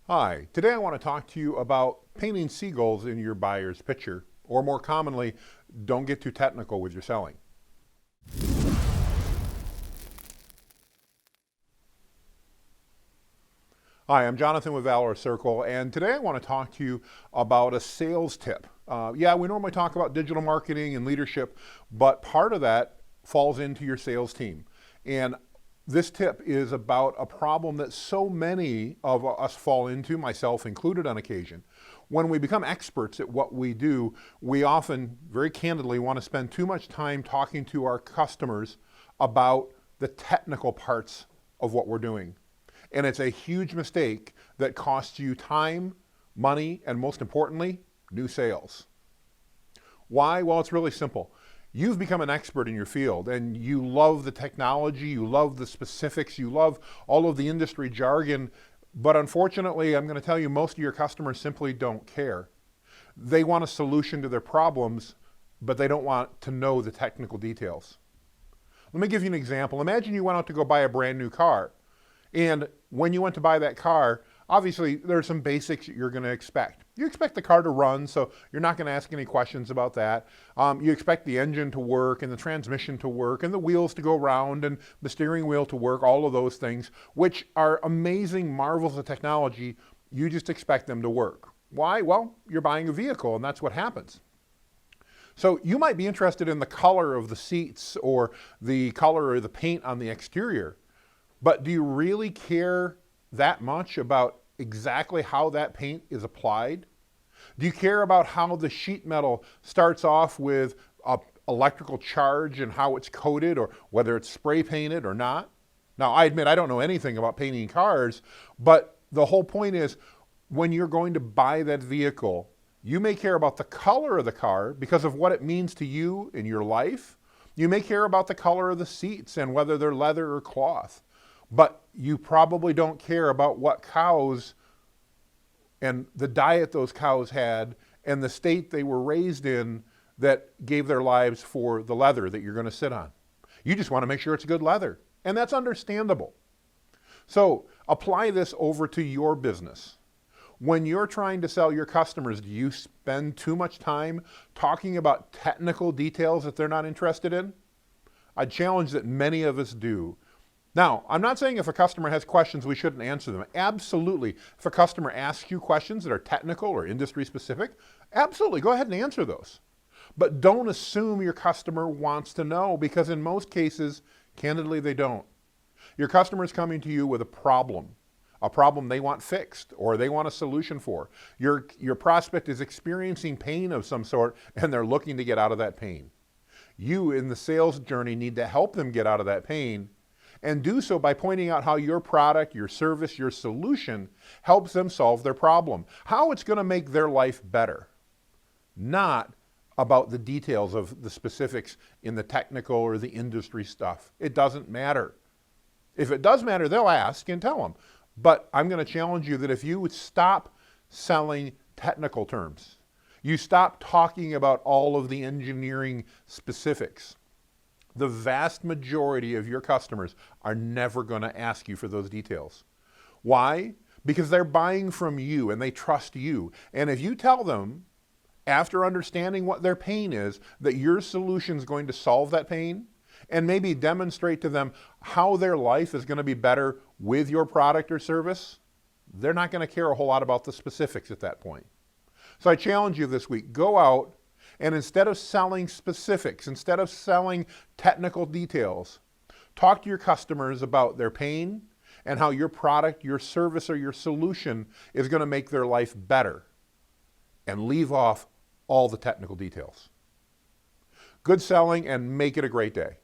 Hi, today I want to talk to you about painting seagulls in your buyer's picture, or more commonly, don't get too technical with your selling. Hi, I'm Jonathan with Valor Circle, and today I want to talk to you about a sales tip. Yeah, we normally talk about digital marketing and leadership, but part of that falls into your sales team. And this tip is about a problem that so many of us fall into, myself included on occasion. When we become experts at what we do, we often, very candidly, want to spend too much time talking to our customers about the technical parts of what we're doing. And it's a huge mistake that costs you time, money, and most importantly, new sales. Why? Well, it's really simple. You've become an expert in your field and you love the technology, you love the specifics, you love all of the industry jargon, but unfortunately, I'm going to tell you, most of your customers simply don't care. They want a solution to their problems, but they don't want to know the technical details. Let me give you an example. Imagine you went out to go buy a brand new car. And when you went to buy that car, obviously there are some basics that you're going to expect. You expect the car to run, so you're not going to ask any questions about that. You expect the engine to work and the transmission to work and the wheels to go round and the steering wheel to work, all of those things, which are amazing marvels of technology. You just expect them to work. Why? Well, you're buying a vehicle and that's what happens. So you might be interested in the color of the seats or the color or the paint on the exterior. But do you really care that much about exactly how that paint is applied? Do you care about how the sheet metal starts off with an electrical charge and how it's coated, or whether it's spray painted or not? Now, I admit I don't know anything about painting cars, but the whole point is when you're going to buy that vehicle, you may care about the color of the car because of what it means to you in your life. You may care about the color of the seats and whether they're leather or cloth. But you probably don't care about what cows and the diet those cows had and the state they were raised in that gave their lives for the leather that you're going to sit on. You just want to make sure it's good leather. And that's understandable. So apply this over to your business. When you're trying to sell your customers, do you spend too much time talking about technical details that they're not interested in? I challenge that many of us do. Now, I'm not saying if a customer has questions, we shouldn't answer them. Absolutely. If a customer asks you questions that are technical or industry specific, absolutely, go ahead and answer those. But don't assume your customer wants to know, because in most cases, candidly, they don't. Your customer is coming to you with a problem they want fixed or they want a solution for. Your prospect is experiencing pain of some sort and they're looking to get out of that pain. You, in the sales journey, need to help them get out of that pain, and do so by pointing out how your product, your service, your solution helps them solve their problem. How it's going to make their life better. Not about the details of the specifics in the technical or the industry stuff. It doesn't matter. If it does matter, they'll ask and tell them. But I'm going to challenge you that if you would stop selling technical terms, you stop talking about all of the engineering specifics, the vast majority of your customers are never going to ask you for those details. Why? Because they're buying from you and they trust you. And if you tell them, after understanding what their pain is, that your solution is going to solve that pain, and maybe demonstrate to them how their life is going to be better with your product or service, they're not going to care a whole lot about the specifics at that point. So I challenge you this week, go out and instead of selling specifics, instead of selling technical details, talk to your customers about their pain and how your product, your service, or your solution is going to make their life better, and leave off all the technical details. Good selling, and make it a great day.